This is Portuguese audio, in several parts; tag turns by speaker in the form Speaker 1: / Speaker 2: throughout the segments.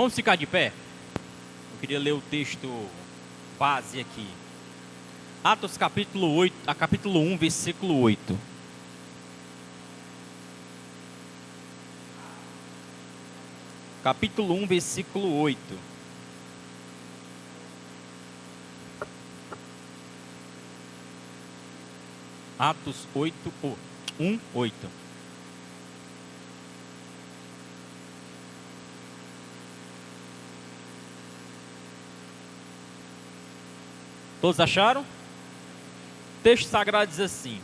Speaker 1: Vamos ficar de pé? Eu queria ler o texto base aqui. Atos capítulo 8, capítulo 1, versículo 8. Capítulo 1, versículo 8. Atos 8, 1, 8. Todos acharam? O texto sagrado diz assim: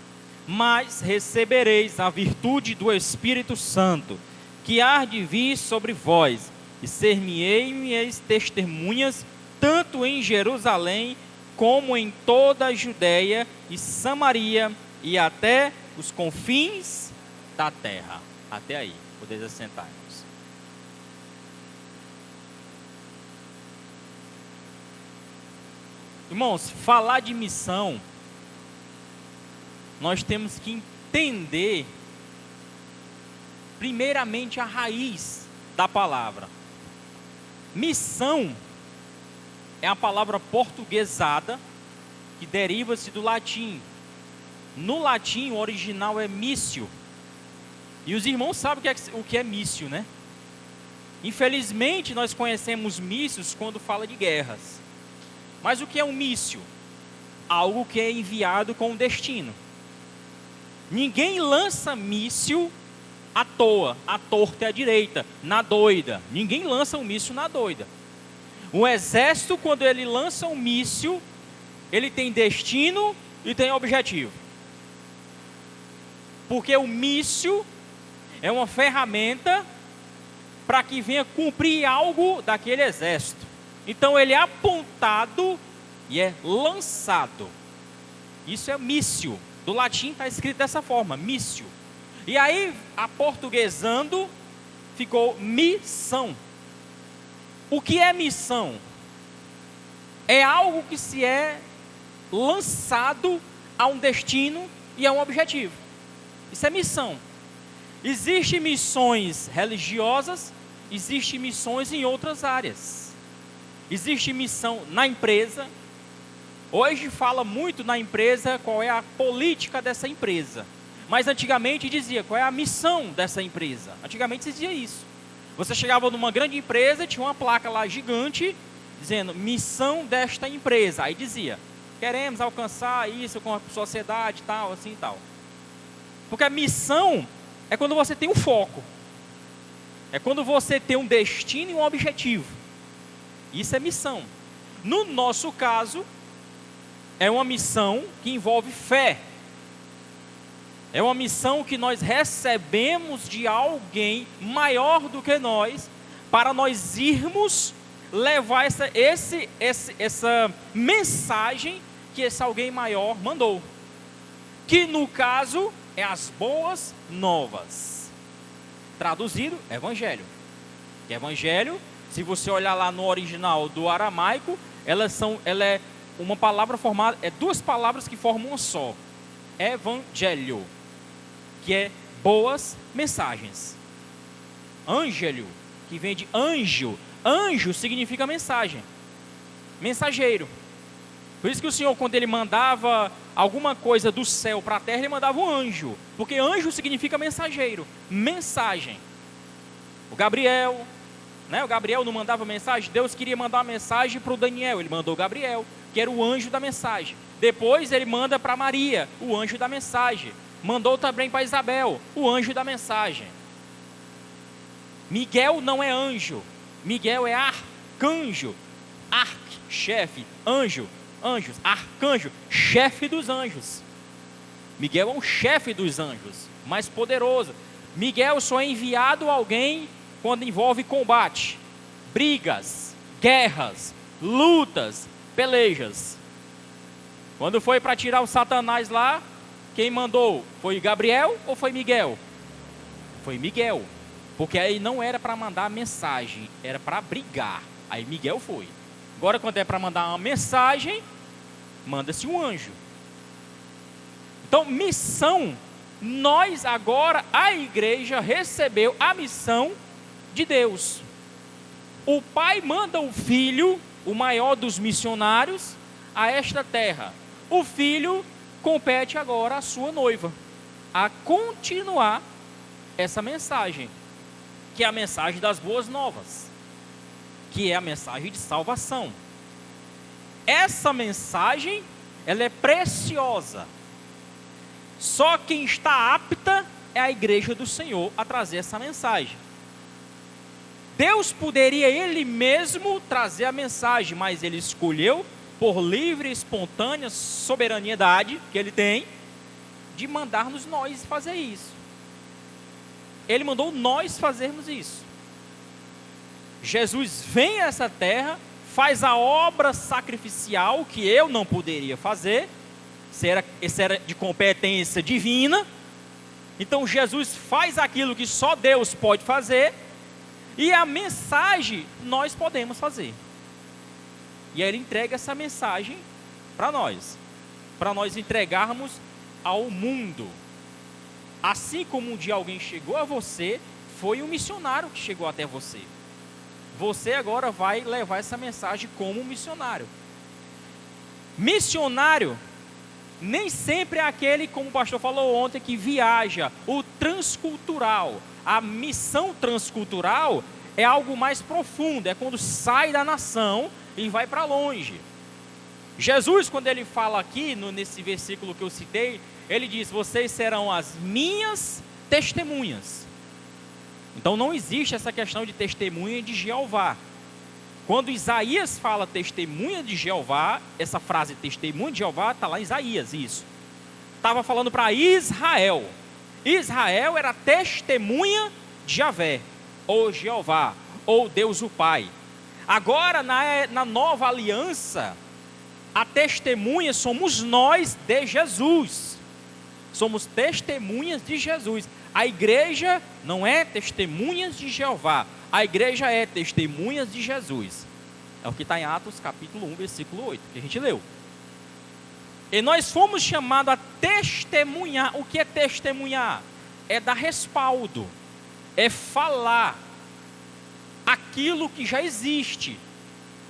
Speaker 1: mas recebereis a virtude do Espírito Santo, que há de vir sobre vós, e ser-me-eis testemunhas, tanto em Jerusalém, como em toda a Judéia e Samaria, e até os confins da terra. Até aí, podeis assentar-nos. Irmãos, falar de missão, nós temos que entender, primeiramente, a raiz da palavra. Missão é a palavra portuguesada que deriva-se do latim. No latim, o original é missio. E os irmãos sabem o que é míssio, né? Infelizmente, nós conhecemos mísseis quando fala de guerras. Mas o que é um míssil? Algo que é enviado com um destino. Ninguém lança míssil à toa, à torta e à direita, na doida. Ninguém lança um míssil na doida. O exército, quando ele lança um míssil, ele tem destino e tem objetivo. Porque o míssil é uma ferramenta para que venha cumprir algo daquele exército. Então ele é apontado e é lançado. Isso é míssil. Do latim está escrito dessa forma, míssil. E aí, aportuguesando, ficou missão. O que é missão? É algo que se é lançado a um destino e a um objetivo. Isso é missão. Existem missões religiosas, existem missões em outras áreas. Existe missão na empresa. Hoje fala muito na empresa qual é a política dessa empresa. Mas antigamente dizia qual é a missão dessa empresa. Antigamente se dizia isso. Você chegava numa grande empresa, tinha uma placa lá gigante, dizendo missão desta empresa. Aí dizia, queremos alcançar isso com a sociedade, tal, assim e tal. Porque a missão é quando você tem um foco. É quando você tem um destino e um objetivo. Isso é missão. No nosso caso, é uma missão que envolve fé. É uma missão que nós recebemos de alguém maior do que nós, para nós irmos levar essa mensagem que esse alguém maior mandou. Que no caso é as boas novas. Traduzido, evangelho. Evangelho, se você olhar lá no original do aramaico, ela é uma palavra formada, é duas palavras que formam uma só. Evangelho, que é boas mensagens. Ângelo, que vem de anjo. Anjo significa mensagem. Mensageiro. Por isso que o Senhor, quando Ele mandava alguma coisa do céu para a terra, Ele mandava um anjo. Porque anjo significa mensageiro. Mensagem. O Gabriel... O Gabriel não mandava mensagem. Deus queria mandar uma mensagem para o Daniel. Ele mandou o Gabriel, que era o anjo da mensagem. Depois ele manda para Maria, o anjo da mensagem. Mandou também para Isabel, o anjo da mensagem. Miguel não é anjo. Miguel é arcanjo. Chefe, anjo, anjos, arcanjo, chefe dos anjos. Miguel é um chefe dos anjos, mais poderoso. Miguel só é enviado a alguém quando envolve combate, brigas, guerras, lutas, pelejas. Quando foi para tirar o Satanás lá, quem mandou? Foi Gabriel ou foi Miguel? Foi Miguel, porque aí não era para mandar mensagem, era para brigar. Aí Miguel foi. Agora quando é para mandar uma mensagem, manda-se um anjo. Então missão, nós agora, a igreja recebeu a missão de Deus. o pai manda o filho, o maior dos missionários, a esta terra. O filho compete agora à sua noiva a continuar essa mensagem, que é a mensagem das boas novas, que é a mensagem de salvação. Essa mensagem, ela é preciosa. Só quem está apta é a igreja do Senhor a trazer essa mensagem. Deus poderia Ele mesmo trazer a mensagem, mas Ele escolheu, por livre e espontânea soberaniedade que Ele tem, de mandar-nos nós fazer isso. Ele mandou nós fazermos isso. Jesus vem a essa terra, faz a obra sacrificial que eu não poderia fazer, isso era de competência divina. Então Jesus faz aquilo que só Deus pode fazer, e a mensagem nós podemos fazer. E aí Ele entrega essa mensagem para nós entregarmos ao mundo. Assim como um dia alguém chegou a você, foi um missionário que chegou até você. Você agora vai levar essa mensagem como um missionário. Missionário nem sempre é aquele, como o pastor falou ontem, que viaja, o transcultural. A missão transcultural é algo mais profundo, é quando sai da nação e vai para longe. Jesus, quando ele fala aqui, nesse versículo que eu citei, ele diz: vocês serão as minhas testemunhas. Então não existe essa questão de testemunha de Jeová. Quando Isaías fala testemunha de Jeová, essa frase testemunha de Jeová está lá em Isaías, isso. Estava falando para Israel. Israel era testemunha de Javé, ou Jeová, ou Deus o Pai. Agora, na nova aliança, a testemunha somos nós de Jesus. Somos testemunhas de Jesus. A igreja não é testemunhas de Jeová. A igreja é testemunhas de Jesus. É o que está em Atos capítulo 1, versículo 8, que a gente leu. E nós fomos chamados a testemunhar. O que é testemunhar? É dar respaldo. É falar aquilo que já existe.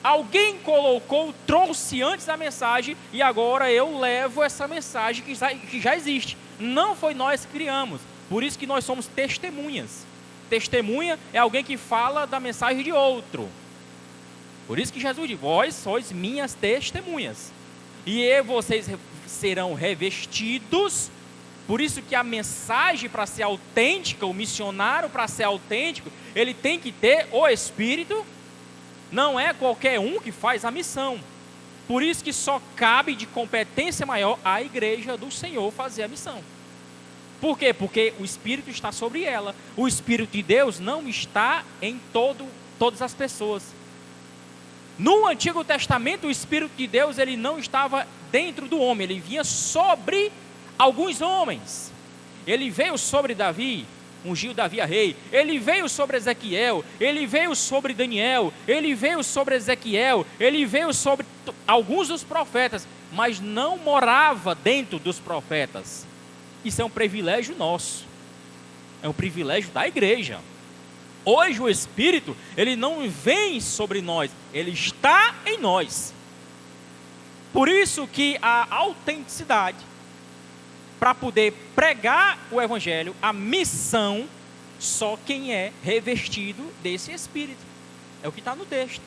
Speaker 1: Alguém colocou, trouxe antes a mensagem, e agora eu levo essa mensagem que já existe. Não foi nós que criamos. Por isso que nós somos testemunhas. Testemunha é alguém que fala da mensagem de outro. Por isso que Jesus diz: vós sois minhas testemunhas. E vocês serão revestidos. Por isso que a mensagem, para ser autêntica, o missionário, para ser autêntico, ele tem que ter o Espírito. Não é qualquer um que faz a missão. Por isso que só cabe de competência maior à igreja do Senhor fazer a missão. Por quê? Porque o Espírito está sobre ela. O Espírito de Deus não está em todas as pessoas. No Antigo Testamento, o Espírito de Deus ele não estava dentro do homem. Ele vinha sobre alguns homens. Ele veio sobre Davi, ungiu Davi a rei. Ele veio sobre Ezequiel. Ele veio sobre Daniel. Ele veio sobre Ezequiel. Ele veio sobre alguns dos profetas. Mas não morava dentro dos profetas. Isso é um privilégio nosso. É um privilégio da igreja. Hoje o Espírito, ele não vem sobre nós, ele está em nós. Por isso que a autenticidade, para poder pregar o Evangelho, a missão, só quem é revestido desse Espírito. É o que está no texto.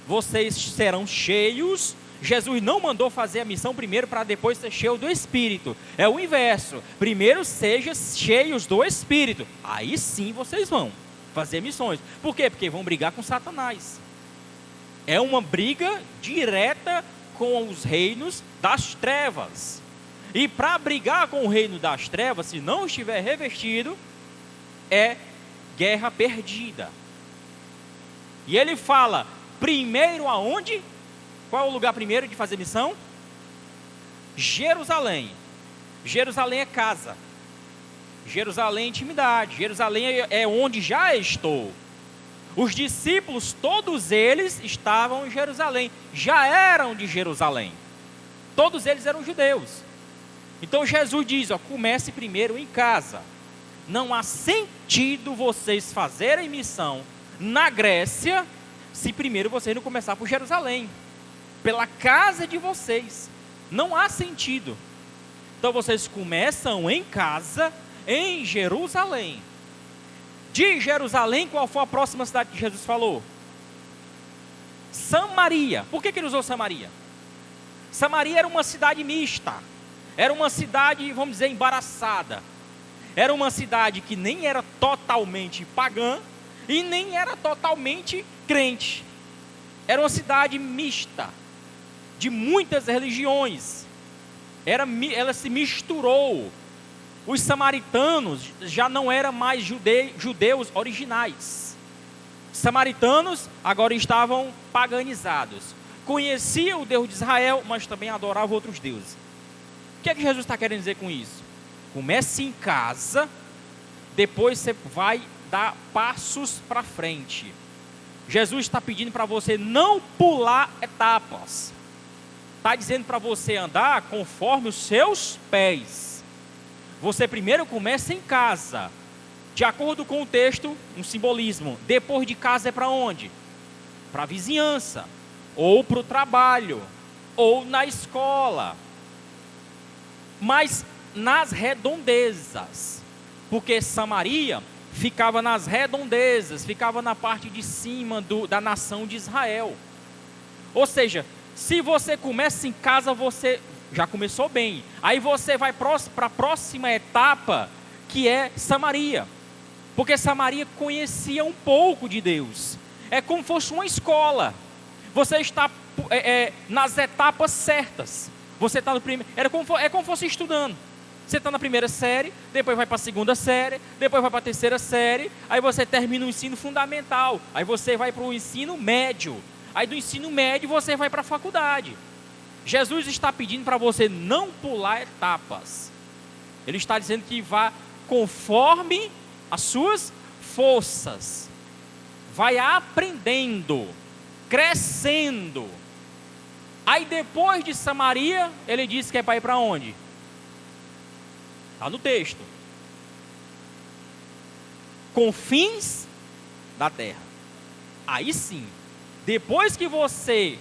Speaker 1: Vocês serão cheios. Jesus não mandou fazer a missão primeiro para depois ser cheio do Espírito. É o inverso. Primeiro sejam cheios do Espírito. Aí sim vocês vão fazer missões. Por quê? Porque vão brigar com Satanás. É uma briga direta com os reinos das trevas. E para brigar com o reino das trevas, se não estiver revestido, é guerra perdida. E ele fala, primeiro aonde? Qual é o lugar primeiro de fazer missão? Jerusalém. Jerusalém é casa. Jerusalém é intimidade. Jerusalém é onde já estou. Os discípulos, todos eles estavam em Jerusalém. Já eram de Jerusalém. Todos eles eram judeus. Então Jesus diz, comece primeiro em casa. Não há sentido vocês fazerem missão na Grécia, se primeiro vocês não começar por Jerusalém, pela casa de vocês. Não há sentido. Então vocês começam em casa, em Jerusalém. De Jerusalém, qual foi a próxima cidade que Jesus falou? Samaria. Por que ele usou Samaria? Samaria era uma cidade mista. Era uma cidade, vamos dizer, embaraçada. Era uma cidade que nem era totalmente pagã e nem era totalmente crente. Era uma cidade mista, de muitas religiões. Ela se misturou. Os samaritanos já não eram mais judeus originais. Samaritanos agora estavam paganizados. Conheciam o Deus de Israel, mas também adoravam outros deuses. O que é que Jesus está querendo dizer com isso? Comece em casa, depois você vai dar passos para frente. Jesus está pedindo para você não pular etapas. Está dizendo para você andar conforme os seus pés. Você primeiro começa em casa. De acordo com o texto, um simbolismo. Depois de casa é para onde? Para a vizinhança, ou para o trabalho, ou na escola. Mas nas redondezas. Porque Samaria ficava nas redondezas, ficava na parte de cima da nação de Israel. Ou seja, se você começa em casa, você já começou bem. Aí você vai para a próxima etapa, que é Samaria. Porque Samaria conhecia um pouco de Deus. É como se fosse uma escola. Você está nas etapas certas. Você está no primeiro. É como se fosse estudando. Você está na primeira série, depois vai para a segunda série, depois vai para a terceira série, aí você termina o ensino fundamental, aí você vai para o ensino médio, aí do ensino médio você vai para a faculdade. Jesus está pedindo para você não pular etapas. Ele está dizendo que vá conforme as suas forças. Vai aprendendo, crescendo. Aí depois de Samaria, ele disse que é para ir para onde? Está no texto. Confins da terra. Aí sim, depois que você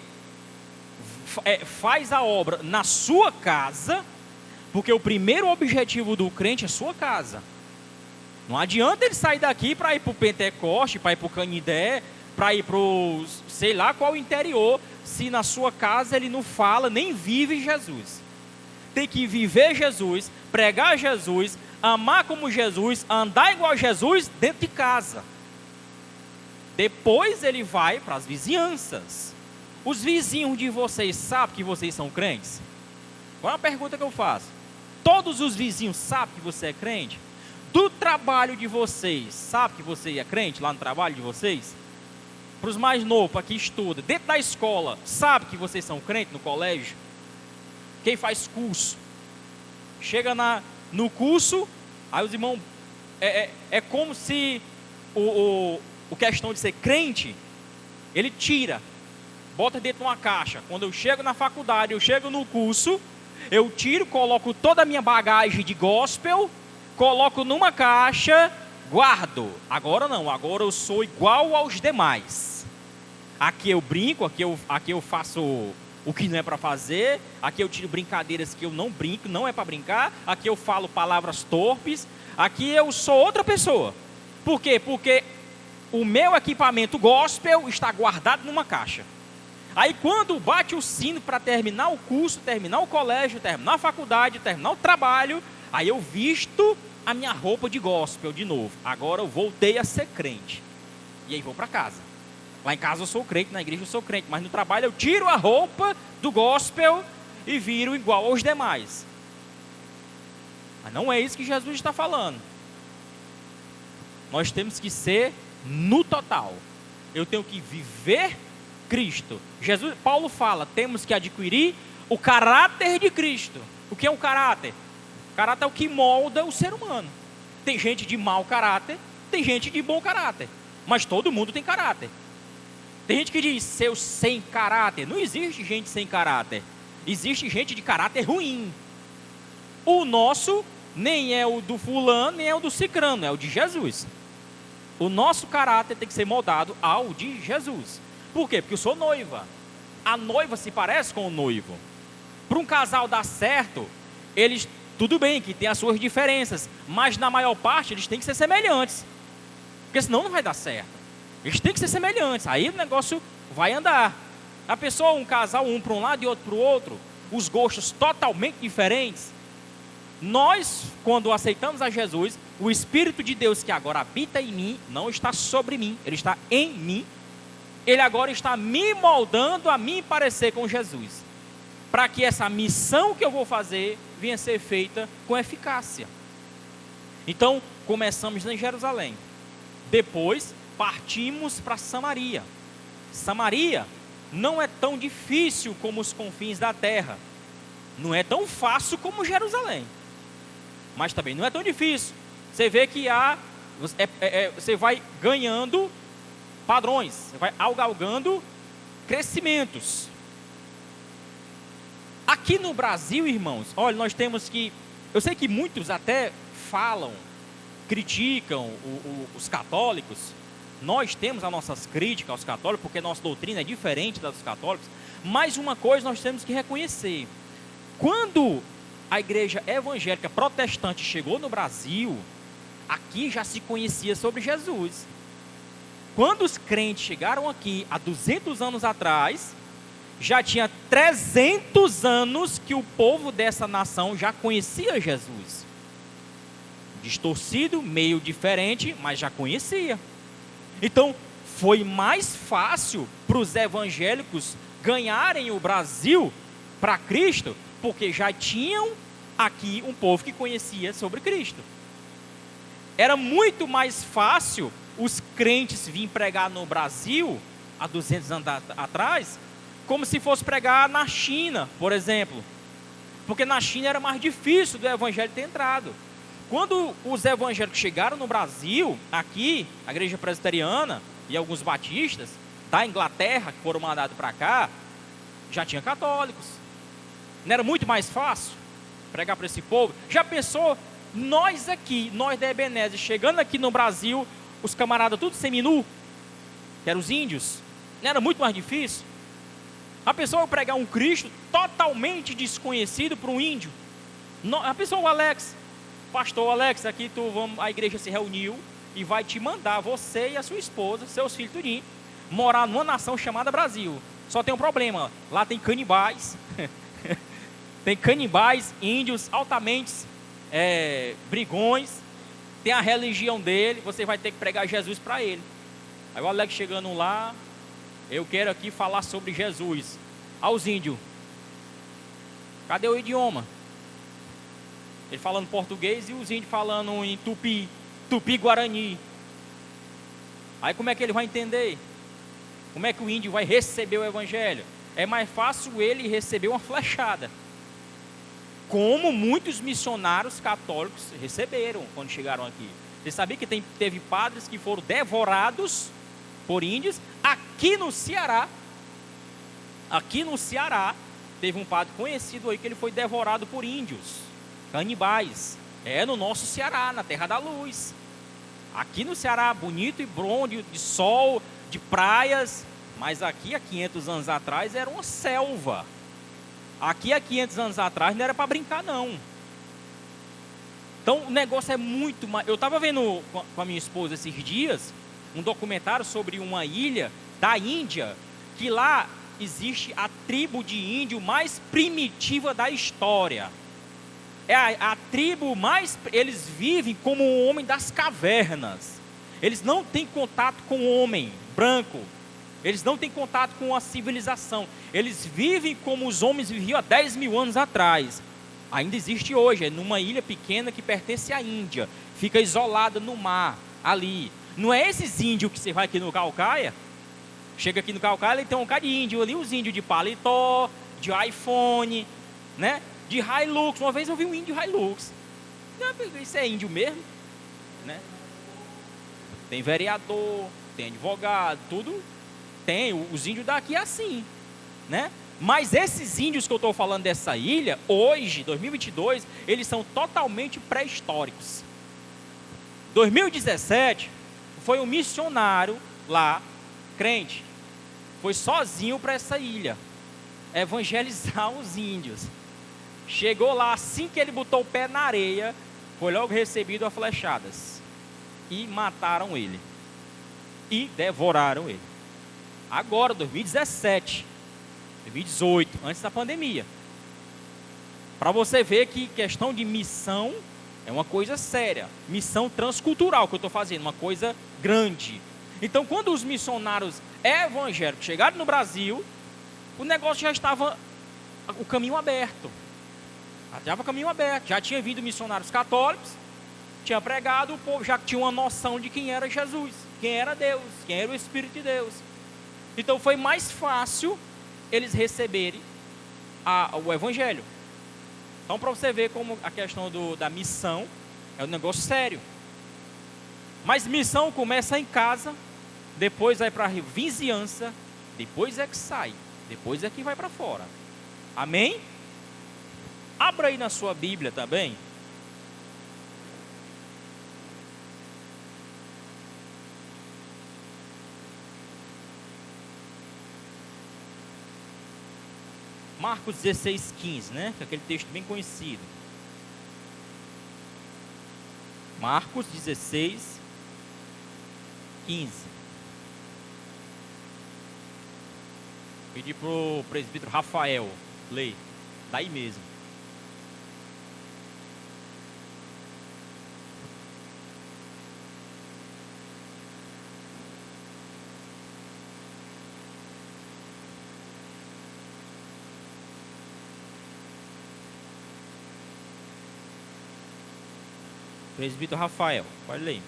Speaker 1: faz a obra na sua casa, porque o primeiro objetivo do crente é sua casa. Não adianta ele sair daqui para ir para o Pentecoste, para ir para o Canindé, para ir para o sei lá qual interior, se na sua casa ele não fala, nem vive Jesus. Tem que viver Jesus, pregar Jesus, amar como Jesus, andar igual a Jesus dentro de casa. Depois ele vai para as vizinhanças. Os vizinhos de vocês sabem que vocês são crentes? Qual é a pergunta que eu faço? Todos os vizinhos sabem que você é crente? Do trabalho de vocês, sabe que você é crente lá no trabalho de vocês? Para os mais novos, para quem estuda, dentro da escola, sabe que vocês são crentes no colégio? Quem faz curso, chega no curso, aí os irmãos, é como se o questão de ser crente, ele tira, bota dentro de uma caixa. Quando eu chego na faculdade, eu chego no curso, eu tiro, coloco toda a minha bagagem de gospel, coloco numa caixa, guardo. Agora não, agora eu sou igual aos demais. Aqui eu brinco, aqui eu faço o que não é para fazer, aqui eu tiro brincadeiras que eu não brinco, não é para brincar, aqui eu falo palavras torpes, aqui eu sou outra pessoa. Por quê? Porque o meu equipamento gospel está guardado numa caixa. Aí quando bate o sino para terminar o curso, terminar o colégio, terminar a faculdade, terminar o trabalho, aí eu visto a minha roupa de gospel de novo. Agora eu voltei a ser crente. E aí vou para casa. Lá em casa eu sou crente, na igreja eu sou crente, mas no trabalho eu tiro a roupa do gospel e viro igual aos demais. Mas não é isso que Jesus está falando. Nós temos que ser no total. Eu tenho que viver Cristo. Paulo fala, temos que adquirir o caráter de Cristo. O que é um caráter? O caráter é o que molda o ser humano. Tem gente de mau caráter, tem gente de bom caráter, mas todo mundo tem caráter. Tem gente que diz, seu sem caráter. Não existe gente sem caráter. Existe gente de caráter ruim. O nosso nem é o do fulano, nem é o do cicrano, é o de Jesus. O nosso caráter tem que ser moldado ao de Jesus. Por quê? Porque eu sou noiva. A noiva se parece com o noivo. Para um casal dar certo, eles, tudo bem que tem as suas diferenças, mas na maior parte eles têm que ser semelhantes. Porque senão não vai dar certo. Eles têm que ser semelhantes, aí o negócio vai andar. A pessoa, um casal, um para um lado e outro para o outro, os gostos totalmente diferentes. Nós, quando aceitamos a Jesus, o Espírito de Deus que agora habita em mim, não está sobre mim, ele está em mim. Ele agora está me moldando a me parecer com Jesus, para que essa missão que eu vou fazer venha a ser feita com eficácia. Então, começamos em Jerusalém. Depois, partimos para Samaria. Samaria não é tão difícil como os confins da terra. Não é tão fácil como Jerusalém. Mas também não é tão difícil. Você vê que você vai ganhando padrões, você vai galgando crescimentos. Aqui no Brasil, irmãos, olha, nós temos que... Eu sei que muitos até falam, criticam os católicos. Nós temos as nossas críticas aos católicos, porque nossa doutrina é diferente da dos católicos. Mas uma coisa nós temos que reconhecer. Quando a igreja evangélica protestante chegou no Brasil, aqui já se conhecia sobre Jesus. Quando os crentes chegaram aqui, há 200 anos atrás, já tinha 300 anos que o povo dessa nação já conhecia Jesus. Distorcido, meio diferente, mas já conhecia. Então, foi mais fácil para os evangélicos ganharem o Brasil para Cristo, porque já tinham aqui um povo que conhecia sobre Cristo. Era muito mais fácil os crentes virem pregar no Brasil, há 200 anos atrás, como se fosse pregar na China, por exemplo. Porque na China era mais difícil do evangelho ter entrado. Quando os evangélicos chegaram no Brasil, aqui, a igreja presbiteriana e alguns batistas, da Inglaterra, que foram mandados para cá, já tinha católicos. Não era muito mais fácil pregar para esse povo? Já pensou, nós aqui, nós da Ebenezer, chegando aqui no Brasil, os camaradas tudo seminu, que eram os índios, não era muito mais difícil? A pessoa pregar um Cristo totalmente desconhecido para um índio. A pessoa, o Alex, pastor Alex, aqui a igreja se reuniu e vai te mandar, você e a sua esposa, seus filhos tudinho, morar numa nação chamada Brasil. Só tem um problema, lá tem canibais, tem canibais, índios altamente brigões, tem a religião dele, você vai ter que pregar Jesus para ele. Aí o Alex chegando lá, eu quero aqui falar sobre Jesus. Aos índios, cadê o idioma? Ele falando português e os índios falando em tupi-guarani. Aí como é que ele vai entender? Como é que o índio vai receber o evangelho? É mais fácil ele receber uma flechada, como muitos missionários católicos receberam quando chegaram aqui. Você sabia que teve padres que foram devorados por índios? Aqui no Ceará, teve um padre conhecido aí que ele foi devorado por índios, canibais. É no nosso Ceará, na Terra da Luz. Aqui no Ceará, bonito e bom, de sol, de praias. Mas aqui, há 500 anos atrás, era uma selva. Aqui, há 500 anos atrás, não era para brincar, não. Então, o negócio é muito mais... Eu estava vendo com a minha esposa esses dias um documentário sobre uma ilha da Índia, que lá existe a tribo de índio mais primitiva da história. É a tribo mais... Eles vivem como o homem das cavernas. Eles não têm contato com o homem branco. Eles não têm contato com a civilização. Eles vivem como os homens viviam há 10 mil anos atrás. Ainda existe hoje, é numa ilha pequena que pertence à Índia. Fica isolada no mar, ali. Não é esses índios que você vai aqui no Caucaia? Chega aqui no Caucaia e tem um bocado de índio ali, os índios de paletó, de iPhone, né? De Hilux. Uma vez eu vi um índio Hilux. Não, isso é índio mesmo, né? Tem vereador, tem advogado, tudo. Tem, os índios daqui é assim, né? Mas esses índios que eu estou falando dessa ilha, hoje, 2022, eles são totalmente pré-históricos. 2017, foi um missionário lá, crente, foi sozinho para essa ilha, evangelizar os índios. Chegou lá, assim que ele botou o pé na areia, foi logo recebido a flechadas. E mataram ele. E devoraram ele. Agora, 2017, 2018, antes da pandemia. Para você ver que questão de missão é uma coisa séria. Missão transcultural que eu estou fazendo, uma coisa grande. Então, quando os missionários evangélicos chegaram no Brasil, o negócio já estava, o caminho aberto. Já estava o caminho aberto. Já tinha vindo missionários católicos, tinha pregado, o povo já tinha uma noção de quem era Jesus, quem era Deus, quem era o Espírito de Deus. Então, foi mais fácil eles receberem o Evangelho. Então, para você ver como a questão da missão é um negócio sério. Mas missão começa em casa, depois vai para a vizinhança, depois é que sai, depois é que vai para fora. Amém? Abra aí na sua Bíblia também. Marcos 16:15, né? Que é aquele texto bem conhecido. Marcos 16:15. Pedi para o presbítero Rafael ler, daí mesmo. Presbítero Rafael, pode ler.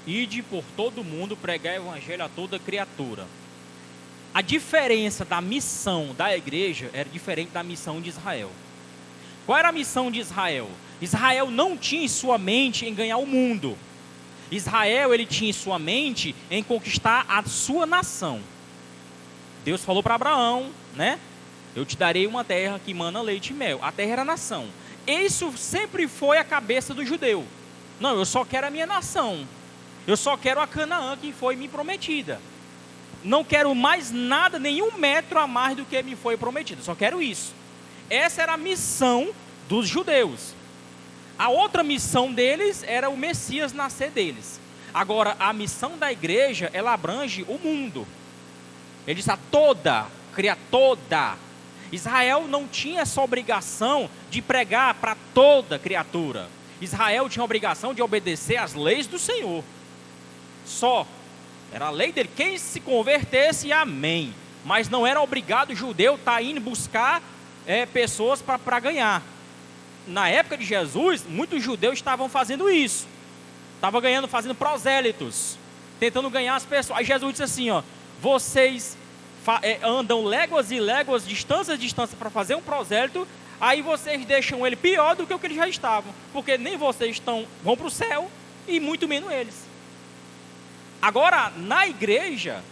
Speaker 1: Ide por todo mundo, pregar o evangelho a toda criatura. A diferença da missão da igreja era diferente da missão de Israel. Qual era a missão de Israel? Israel não tinha em sua mente em ganhar o mundo. Israel, ele tinha em sua mente em conquistar a sua nação. Deus falou para Abraão, né? Eu te darei uma terra que mana leite e mel. A terra era a nação. Isso sempre foi a cabeça do judeu. Não, eu só quero a minha nação. Eu só quero a Canaã que foi me prometida. Não quero mais nada, nenhum metro a mais do que me foi prometido. Só quero isso. Essa era a missão dos judeus. A outra missão deles era o Messias nascer deles. Agora, a missão da igreja, ela abrange o mundo. Ele diz a toda, cria toda. Israel não tinha essa obrigação de pregar para toda criatura. Israel tinha a obrigação de obedecer às leis do Senhor. Só. Era a lei dele. Quem se convertesse, amém. Mas não era obrigado o judeu estar indo buscar pessoas para ganhar. Na época de Jesus, muitos judeus estavam fazendo isso. Estavam fazendo prosélitos, tentando ganhar as pessoas. Aí Jesus disse assim, ó, vocês andam léguas e léguas, distâncias para fazer um prosélito, aí vocês deixam ele pior do que o que eles já estavam. Porque nem vocês vão para o céu, e muito menos eles. Agora, na igreja,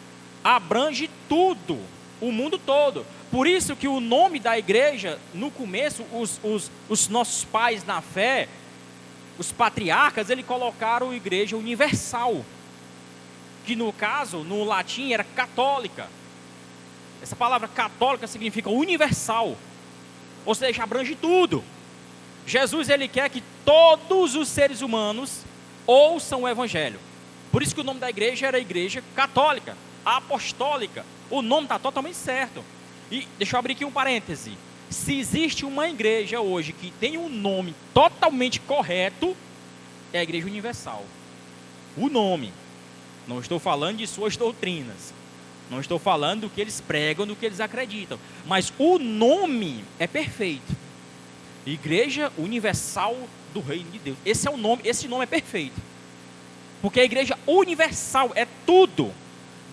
Speaker 1: abrange tudo, o mundo todo. Por isso que o nome da igreja, no começo, os nossos pais na fé, os patriarcas, eles colocaram igreja universal. Que no caso, no latim, era católica. Essa palavra católica significa universal. Ou seja, abrange tudo. Jesus, ele quer que todos os seres humanos ouçam o evangelho. Por isso que o nome da igreja era igreja católica, apostólica. O nome está totalmente certo. E deixa eu abrir aqui um parêntese. Se existe uma igreja hoje que tem um nome totalmente correto, é a Igreja Universal. O nome. Não estou falando de suas doutrinas. Não estou falando do que eles pregam, do que eles acreditam. Mas o nome é perfeito. Igreja Universal do Reino de Deus. Esse é o nome, esse nome é perfeito. Porque a Igreja Universal é tudo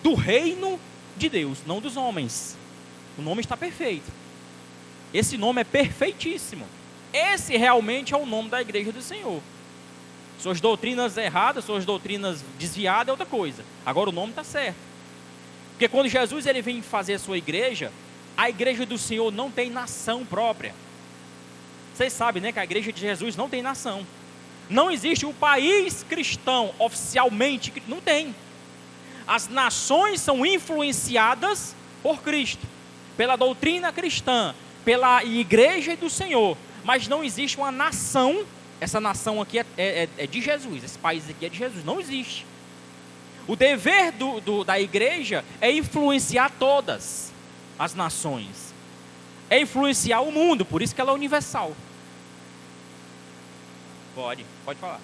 Speaker 1: do reino de Deus, não dos homens. O nome está perfeito. Esse nome é perfeitíssimo. Esse realmente é o nome da igreja do Senhor. Suas doutrinas erradas, suas doutrinas desviadas é outra coisa. Agora o nome está certo. Porque quando Jesus ele vem fazer a sua igreja, a igreja do Senhor não tem nação própria. Vocês sabem, né, que a igreja de Jesus não tem nação. Não existe um país cristão oficialmente, não tem. As nações são influenciadas por Cristo, pela doutrina cristã, pela igreja do Senhor. Mas não existe uma nação, essa nação aqui é de Jesus, esse país aqui é de Jesus, não existe. O dever da igreja é influenciar todas as nações, é influenciar o mundo, por isso que ela é universal. Pode falar.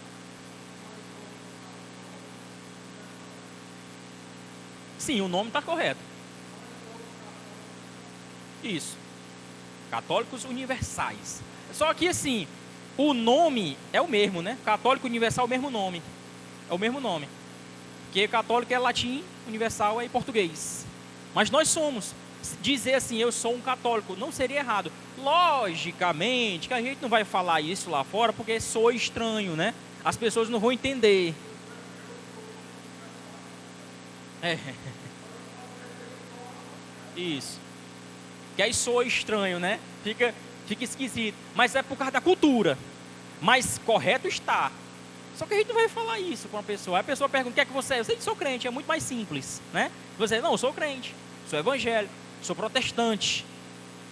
Speaker 1: Sim, o nome está correto. Isso. Católicos universais. Só que assim, o nome é o mesmo, né? Católico universal é o mesmo nome. É o mesmo nome. Porque católico é latim, universal é em português. Mas nós somos. Dizer assim, eu sou um católico, não seria errado. Logicamente que a gente não vai falar isso lá fora, porque soa estranho, né? As pessoas não vão entender. Isso. Que aí soa estranho, né? Fica esquisito. Mas é por causa da cultura. Mas correto está. Só que a gente não vai falar isso com a pessoa. A pessoa pergunta, o que é que você é? Eu sei que sou crente, é muito mais simples, né? Você, não, eu sou crente, sou evangélico, sou protestante.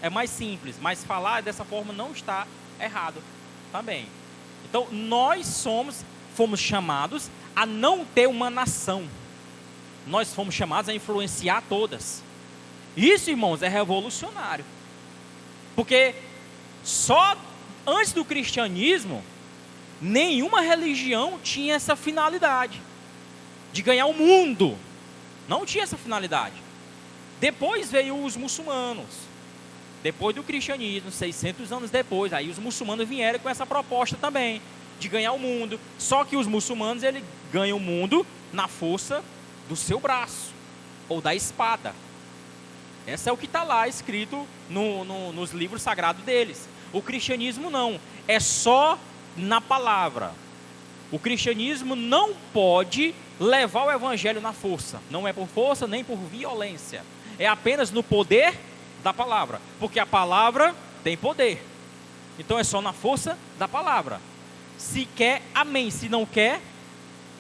Speaker 1: É mais simples, mas falar dessa forma não está errado também. Então, nós fomos chamados a não ter uma nação. Nós fomos chamados a influenciar todas. Isso, irmãos, é revolucionário. Porque só antes do cristianismo, nenhuma religião tinha essa finalidade de ganhar o mundo. Não tinha essa finalidade. Depois veio os muçulmanos. Depois do cristianismo, 600 anos depois, aí os muçulmanos vieram com essa proposta também, de ganhar o mundo. Só que os muçulmanos, eles ganham o mundo na força do seu braço, ou da espada. Essa é o que está lá escrito nos livros sagrados deles. O cristianismo não, é só na palavra. O cristianismo não pode levar o evangelho na força. Não é por força nem por violência. É apenas no poder da palavra. Porque a palavra tem poder. Então é só na força da palavra. Se quer, amém. Se não quer,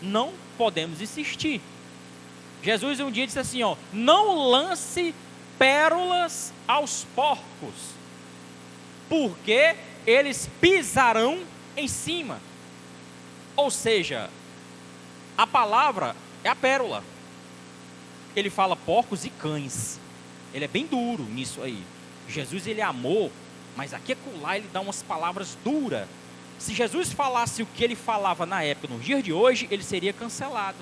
Speaker 1: não podemos insistir. Jesus um dia disse assim, ó, não lance pérolas aos porcos, porque eles pisarão em cima. Ou seja, a palavra é a pérola. Ele fala porcos e cães. Ele é bem duro nisso aí. Jesus, ele é amor, mas aqui e acolá ele dá umas palavras duras. Se Jesus falasse o que ele falava na época, nos dias de hoje, ele seria cancelado,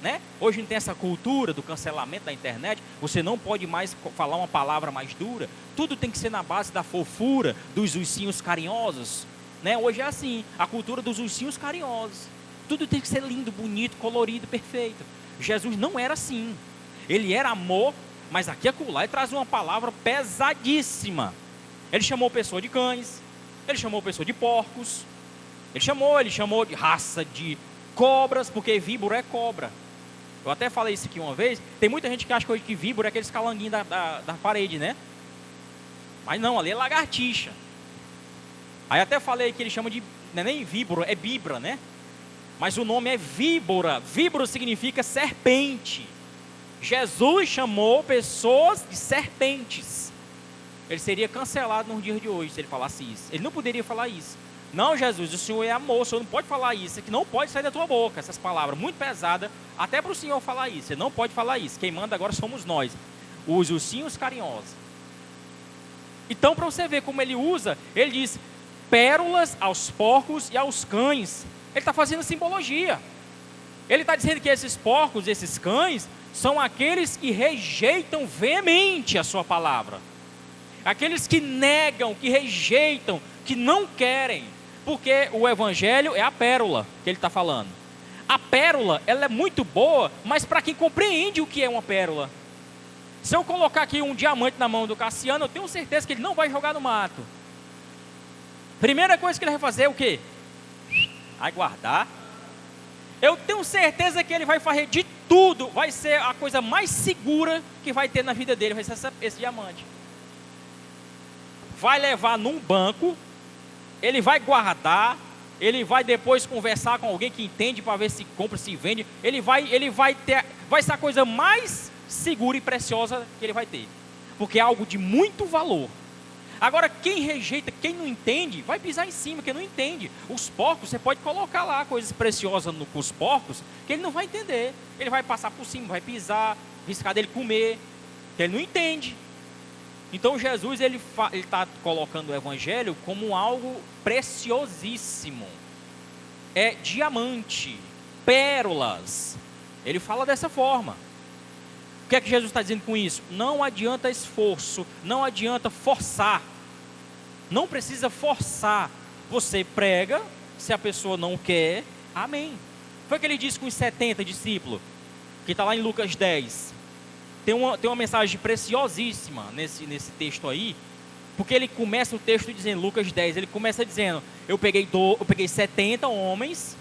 Speaker 1: né? Hoje não tem essa cultura do cancelamento da internet. Você não pode mais falar uma palavra mais dura. Tudo tem que ser na base da fofura, dos ursinhos carinhosos, né? Hoje é assim, a cultura dos ursinhos carinhosos. Tudo tem que ser lindo, bonito, colorido, perfeito. Jesus não era assim. Ele era amor, mas aqui e acolá ele traz uma palavra pesadíssima. Ele chamou pessoa de cães, ele chamou pessoa de porcos, ele chamou de raça de cobras, porque víbora é cobra. Eu até falei isso aqui uma vez. Tem muita gente que acha que víbora é aqueles calanguinhos da parede, né? Mas não, ali é lagartixa. Aí até falei que ele chama de, não é nem víbora, é bibra, né? Mas o nome é víbora. Víbora significa serpente. Jesus chamou pessoas de serpentes. Ele seria cancelado nos dias de hoje se ele falasse isso. Ele não poderia falar isso. Não, Jesus, o Senhor é amor, o Senhor não pode falar isso, que não pode sair da tua boca, essas palavras muito pesadas, até para o Senhor falar isso, você não pode falar isso, quem manda agora somos nós, os ursinhos carinhosos. Então, para você ver como ele usa, ele diz, pérolas aos porcos e aos cães, ele está fazendo simbologia, ele está dizendo que esses porcos, esses cães, são aqueles que rejeitam veemente a sua palavra, aqueles que negam, que rejeitam, que não querem, porque o evangelho é a pérola que ele está falando. A pérola, ela é muito boa, mas para quem compreende o que é uma pérola. Se eu colocar aqui um diamante na mão do Cassiano, eu tenho certeza que ele não vai jogar no mato. Primeira coisa que ele vai fazer é o quê? Vai guardar. Eu tenho certeza que ele vai fazer de tudo, vai ser a coisa mais segura que vai ter na vida dele, vai ser esse diamante. Vai levar num banco, ele vai guardar, ele vai depois conversar com alguém que entende para ver se compra, se vende. Vai ser a coisa mais segura e preciosa que ele vai ter, porque é algo de muito valor. Agora, quem rejeita, quem não entende, vai pisar em cima, quem não entende. Os porcos, você pode colocar lá coisas preciosas com os porcos, que ele não vai entender. Ele vai passar por cima, vai pisar, riscar dele comer, que ele não entende. Então Jesus, ele está colocando o evangelho como algo preciosíssimo. É diamante, pérolas. Ele fala dessa forma. O que é que Jesus está dizendo com isso? Não adianta esforço, não adianta forçar. Não precisa forçar. Você prega, se a pessoa não quer, amém. Foi o que ele disse com os 70 discípulos, que está lá em Lucas 10. Tem uma mensagem preciosíssima nesse texto aí, porque ele começa o texto dizendo, Lucas 10, ele começa dizendo, eu peguei 70 homens,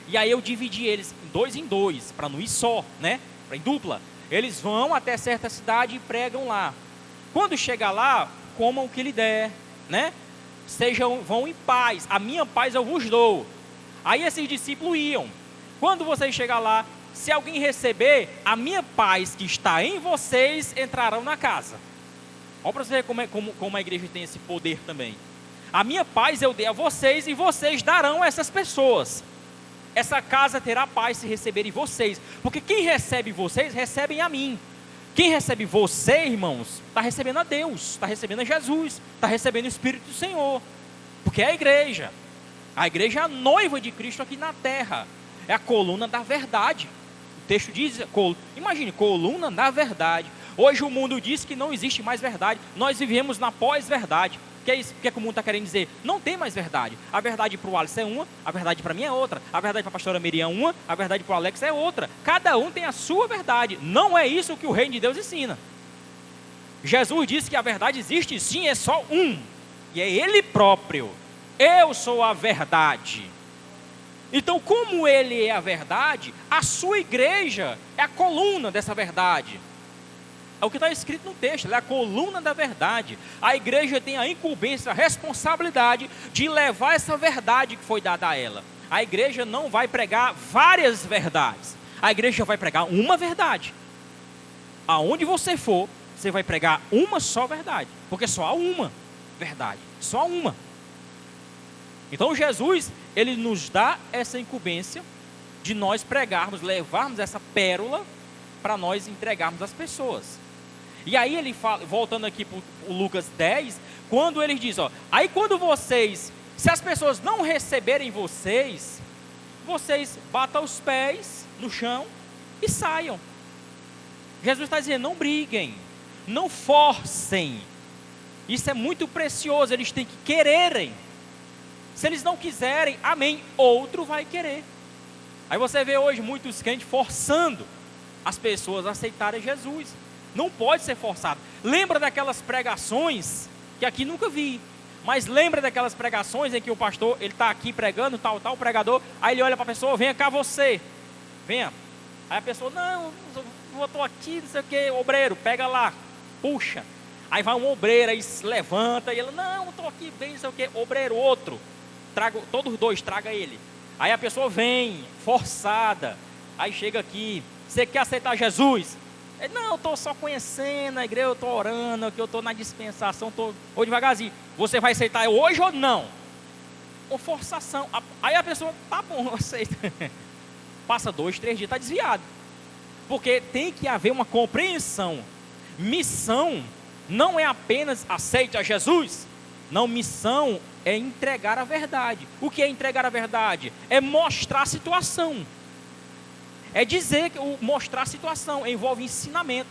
Speaker 1: e aí eu dividi eles em dois, para não ir só, né? Para em dupla. Eles vão até certa cidade e pregam lá. Quando chegar lá, comam o que lhe der, né? Vão em paz, a minha paz eu vos dou. Aí esses discípulos iam. Quando vocês chegar lá, se alguém receber, a minha paz que está em vocês entrarão na casa. Olha para você ver como a igreja tem esse poder também. A minha paz eu dei a vocês e vocês darão a essas pessoas. Essa casa terá paz se receberem vocês. Porque quem recebe vocês, recebem a mim. Quem recebe você, irmãos, está recebendo a Deus, está recebendo a Jesus, está recebendo o Espírito do Senhor. Porque é a igreja. A igreja é a noiva de Cristo aqui na terra. É a coluna da verdade. O texto diz, imagine, coluna da verdade. Hoje o mundo diz que não existe mais verdade. Nós vivemos na pós-verdade. O que é isso? O que é que o mundo está querendo dizer? Não tem mais verdade. A verdade para o Alisson é uma, a verdade para mim é outra. A verdade para a pastora Miriam é uma, a verdade para o Alex é outra. Cada um tem a sua verdade. Não é isso que o reino de Deus ensina. Jesus disse que a verdade existe sim, é só um. E é Ele próprio. Eu sou a verdade. Então, como Ele é a verdade, a sua igreja é a coluna dessa verdade. É o que está escrito no texto, ela é a coluna da verdade. A igreja tem a incumbência, a responsabilidade de levar essa verdade que foi dada a ela. A igreja não vai pregar várias verdades. A igreja vai pregar uma verdade. Aonde você for, você vai pregar uma só verdade. Porque só há uma verdade, só há uma. Então Jesus, ele nos dá essa incumbência de nós pregarmos, levarmos essa pérola para nós entregarmos às pessoas. E aí ele fala, voltando aqui para o Lucas 10, quando ele diz, aí quando vocês, se as pessoas não receberem vocês batam os pés no chão e saiam. Jesus está dizendo, não briguem, não forcem. Isso é muito precioso, eles têm que quererem. Se eles não quiserem, amém, outro vai querer. Aí você vê hoje muitos crentes forçando as pessoas a aceitarem Jesus. Não pode ser forçado. Lembra daquelas pregações, que aqui nunca vi, mas lembra daquelas pregações em que o pastor, ele está aqui pregando, tal, pregador, aí ele olha para a pessoa, venha cá você, venha. Aí a pessoa, não, eu estou aqui, não sei o que, obreiro, pega lá, puxa. Aí vai um obreiro, aí se levanta, e ele, não, eu estou aqui bem, não sei o que, obreiro, outro, todos os dois, traga ele. Aí a pessoa vem, forçada, aí chega aqui, você quer aceitar Jesus? Ele, não, eu estou só conhecendo a igreja, eu estou orando, aqui eu estou na dispensação, estou devagarzinho. Você vai aceitar hoje ou não? Ou forçação. Aí a pessoa, tá bom, aceita. Passa 2, 3 dias, está desviado. Porque tem que haver uma compreensão. Missão não é apenas aceite a Jesus. Não, missão é entregar a verdade. O que é entregar a verdade? É mostrar a situação. É dizer, mostrar a situação, envolve ensinamento.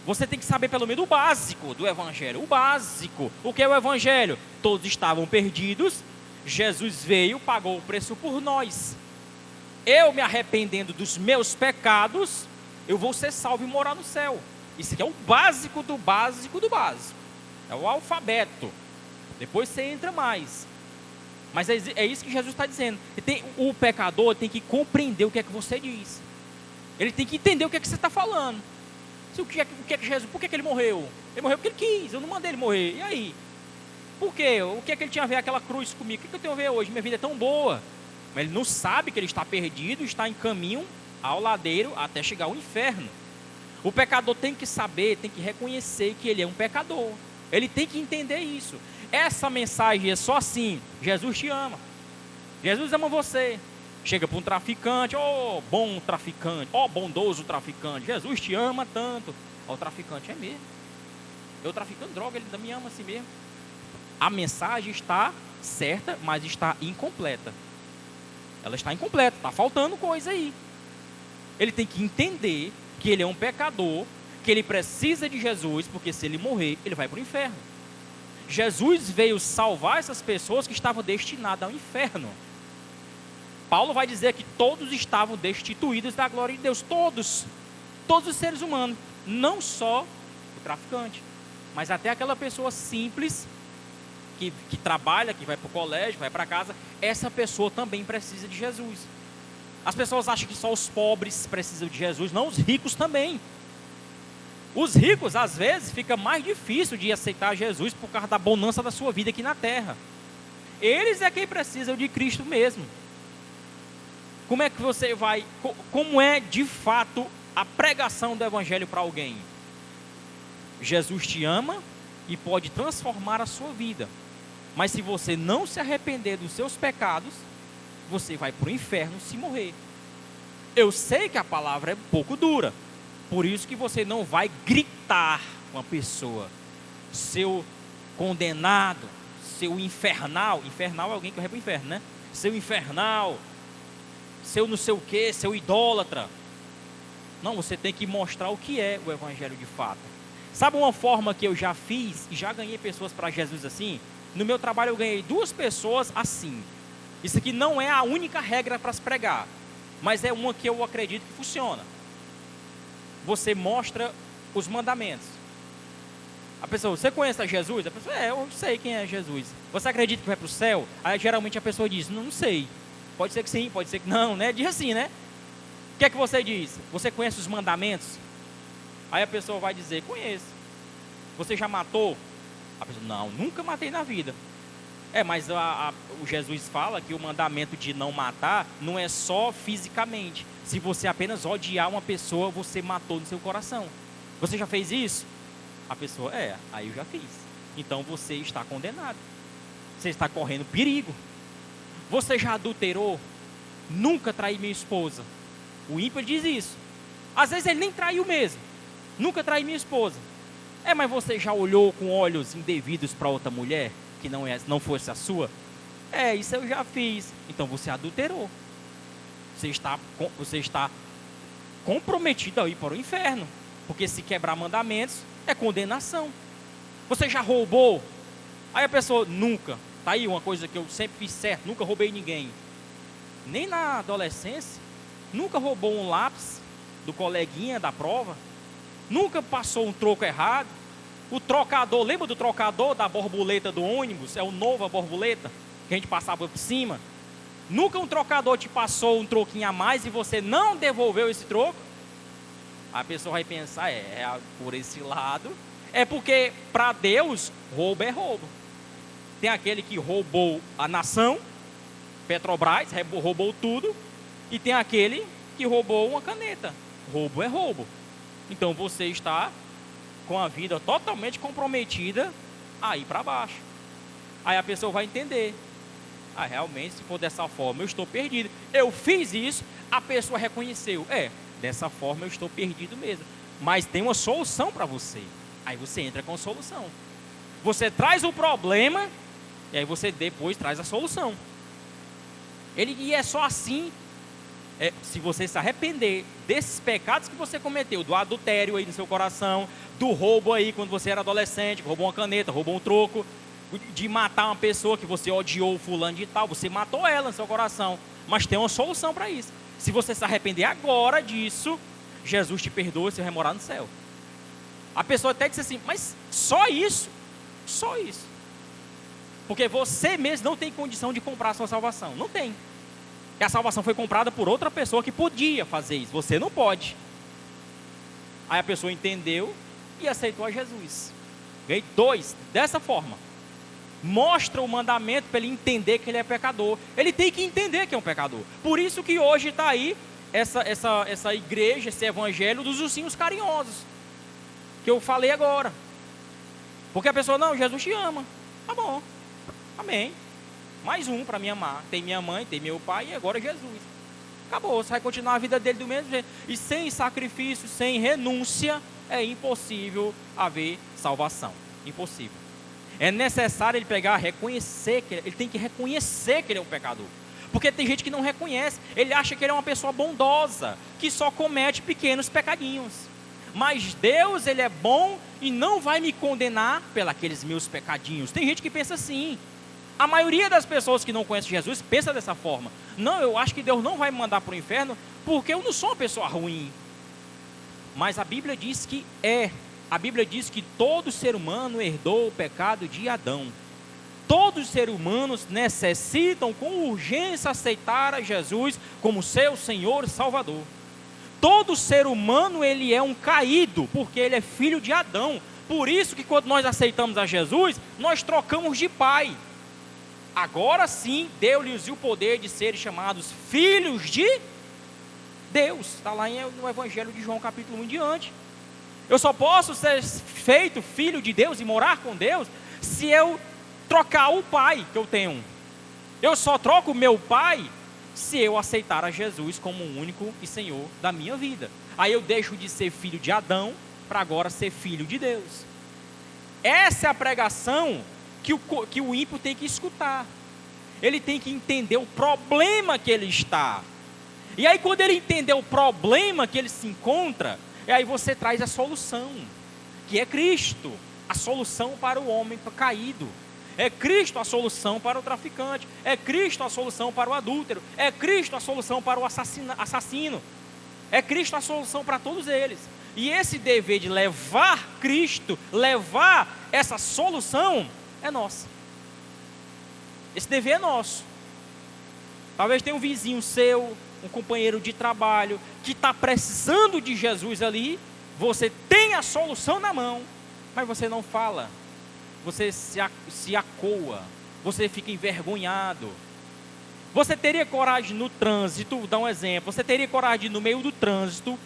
Speaker 1: Você tem que saber pelo menos o básico do evangelho. O básico. O que é o evangelho? Todos estavam perdidos. Jesus veio, pagou o preço por nós. Eu me arrependendo dos meus pecados, eu vou ser salvo e morar no céu. Isso aqui é o básico do básico do básico. É o alfabeto. Depois você entra mais. Mas é isso que Jesus está dizendo. O pecador tem que compreender o que é que você diz. Ele tem que entender o que é que você está falando. Por que Jesus, por que ele morreu? Ele morreu porque ele quis, eu não mandei ele morrer. E aí? Por quê? O que é que ele tinha a ver aquela cruz comigo? O que eu tenho a ver hoje? Minha vida é tão boa. Mas ele não sabe que ele está perdido, está em caminho ao ladeiro até chegar ao inferno. O pecador tem que saber, tem que reconhecer que ele é um pecador. Ele tem que entender isso. Essa mensagem é só assim: Jesus te ama. Jesus ama você. Chega para um traficante: ó, bom traficante, ó, bondoso traficante, Jesus te ama tanto. Ó, o traficante: é mesmo. Eu traficando droga, ele ainda me ama assim mesmo. A mensagem está certa, mas está incompleta. Ela está incompleta, está faltando coisa aí. Ele tem que entender que ele é um pecador, que ele precisa de Jesus, porque se ele morrer, ele vai para o inferno. Jesus veio salvar essas pessoas que estavam destinadas ao inferno. Paulo vai dizer que todos estavam destituídos da glória de Deus. Todos os seres humanos, não só o traficante, mas até aquela pessoa simples que trabalha, que vai para o colégio, vai para casa. Essa pessoa também precisa de Jesus. As pessoas acham que só os pobres precisam de Jesus. Não, os ricos também. Os ricos, às vezes, fica mais difícil de aceitar Jesus por causa da bonança da sua vida aqui na terra. Eles é quem precisam de Cristo mesmo. Como é que você vai... Como é, de fato, a pregação do Evangelho para alguém? Jesus te ama e pode transformar a sua vida. Mas se você não se arrepender dos seus pecados, você vai para o inferno se morrer. Eu sei que a palavra é um pouco dura. Por isso que você não vai gritar com a pessoa: seu condenado, seu infernal. Infernal é alguém que vai para o inferno, né? Seu infernal, seu não sei o que, seu idólatra. Não, você tem que mostrar o que é o Evangelho de fato. Sabe uma forma que eu já fiz e já ganhei pessoas para Jesus assim? No meu trabalho eu ganhei 2 pessoas assim. Isso aqui não é a única regra para se pregar, mas é uma que eu acredito que funciona. Você mostra os mandamentos. A pessoa: você conhece a Jesus? A pessoa: eu sei quem é Jesus. Você acredita que vai para o céu? Aí geralmente a pessoa diz: não sei. Pode ser que sim, pode ser que não, né? Diz assim, né? O que é que você diz? Você conhece os mandamentos? Aí a pessoa vai dizer: conheço. Você já matou? A pessoa: não, nunca matei na vida. Mas o Jesus fala que o mandamento de não matar não é só fisicamente. Se você apenas odiar uma pessoa, você matou no seu coração. Você já fez isso? A pessoa: aí eu já fiz. Então você está condenado. Você está correndo perigo. Você já adulterou? Nunca traí minha esposa. O ímpio diz isso. Às vezes ele nem traiu mesmo. Nunca traí minha esposa. Mas você já olhou com olhos indevidos para outra mulher que não fosse a sua? Isso eu já fiz. Então você adulterou. Você está comprometido a ir para o inferno. Porque se quebrar mandamentos é condenação. Você já roubou? Aí a pessoa: nunca. Tá aí uma coisa que eu sempre fiz certo: nunca roubei ninguém. Nem na adolescência. Nunca roubou um lápis do coleguinha da prova. Nunca passou um troco errado. O trocador, lembra do trocador da borboleta do ônibus? É o novo, a borboleta que a gente passava por cima. Nunca um trocador te passou um troquinho a mais e você não devolveu esse troco? A pessoa vai pensar: por esse lado. É porque para Deus roubo é roubo. Tem aquele que roubou a nação, Petrobras, roubou tudo. E tem aquele que roubou uma caneta. Roubo é roubo. Então você está com a vida totalmente comprometida a ir para baixo. Aí a pessoa vai entender: realmente, se for dessa forma, eu estou perdido. Eu fiz isso, a pessoa reconheceu: dessa forma eu estou perdido mesmo. Mas tem uma solução para você. Aí você entra com a solução. Você traz o problema e aí você depois traz a solução. E é só assim. Se você se arrepender desses pecados que você cometeu, do adultério aí no seu coração, do roubo aí quando você era adolescente, roubou uma caneta, roubou um troco, de matar uma pessoa que você odiou, fulano de tal, você matou ela no seu coração, mas tem uma solução para isso. Se você se arrepender agora disso, Jesus te perdoa e você vai morar no céu. A pessoa até diz assim: mas só isso? Só isso. Porque você mesmo não tem condição de comprar a sua salvação. Não tem. E a salvação foi comprada por outra pessoa que podia fazer isso. Você não pode. Aí a pessoa entendeu e aceitou a Jesus. Ganhei 2 dessa forma. mostra o mandamento para ele entender que ele é pecador. Ele tem que entender que é um pecador. Por isso que hoje está aí essa igreja, esse evangelho dos ursinhos carinhosos, que eu falei agora. Porque a pessoa, não, Jesus te ama. Tá bom, amém. Mais um para me amar. Tem minha mãe, tem meu pai e agora Jesus. Acabou, você vai continuar a vida dele do mesmo jeito. E sem sacrifício, sem renúncia, é impossível haver salvação. Impossível. É necessário ele pegar, reconhecer, ele tem que reconhecer que ele é um pecador. Porque tem gente que não reconhece, ele acha que ele é uma pessoa bondosa, que só comete pequenos pecadinhos. Mas Deus, ele é bom e não vai me condenar pelos aqueles meus pecadinhos. Tem gente que pensa assim. A maioria das pessoas que não conhecem Jesus pensa dessa forma. Não, eu acho que Deus não vai me mandar para o inferno porque eu não sou uma pessoa ruim. Mas a Bíblia diz que A Bíblia diz que todo ser humano herdou o pecado de Adão. Todos os seres humanos necessitam com urgência aceitar a Jesus como seu Senhor e Salvador. Todo ser humano, ele é um caído, porque ele é filho de Adão. Por isso que quando nós aceitamos a Jesus, nós trocamos de pai. Agora sim, deu-lhes o poder de serem chamados filhos de Deus. Está lá no Evangelho de João, capítulo 1 em diante. Eu só posso ser feito filho de Deus e morar com Deus se eu trocar o pai que eu tenho. Eu só troco o meu pai se eu aceitar a Jesus como o único e Senhor da minha vida. Aí eu deixo de ser filho de Adão para agora ser filho de Deus. Essa é a pregação que o ímpio tem que escutar. Ele tem que entender o problema que ele está. E aí quando ele entender o problema que ele se encontra, aí você traz a solução, que é Cristo, a solução para o homem caído. É Cristo a solução para o traficante. É Cristo a solução para o adúltero. É Cristo a solução para o assassino. É Cristo a solução para todos eles. E esse dever de levar Cristo, levar essa solução, é nosso. Esse dever é nosso. Talvez tenha um vizinho seu, um companheiro de trabalho, que está precisando de Jesus ali. Você tem a solução na mão, mas você não fala. Você se acoa, você fica envergonhado. Você teria coragem no trânsito, vou dar um exemplo, você teria coragem de, no meio do trânsito,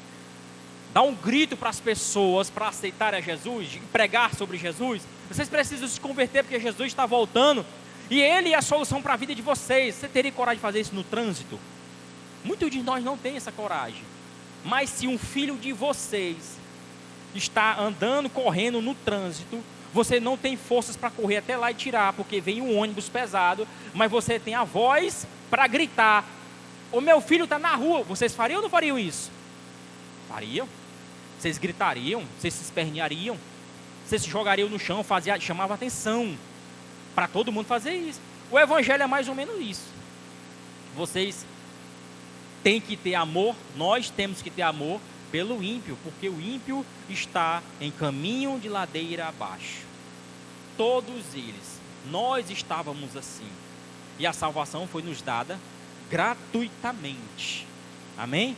Speaker 1: dar um grito para as pessoas para aceitarem a Jesus, de pregar sobre Jesus? Vocês precisam se converter porque Jesus está voltando e Ele é a solução para a vida de vocês. Você teria coragem de fazer isso no trânsito? Muitos de nós não têm essa coragem. Mas se um filho de vocês está andando, correndo no trânsito, você não tem forças para correr até lá e tirar, porque vem um ônibus pesado, mas você tem a voz para gritar: o meu filho está na rua. Vocês fariam ou não fariam isso? Fariam. Vocês gritariam, vocês se esperneariam, vocês se jogariam no chão, chamava atenção para todo mundo fazer isso. O evangelho é mais ou menos isso. Vocês têm que ter amor, nós temos que ter amor pelo ímpio, porque o ímpio está em caminho de ladeira abaixo. Todos eles, nós estávamos assim. E a salvação foi nos dada gratuitamente. Amém?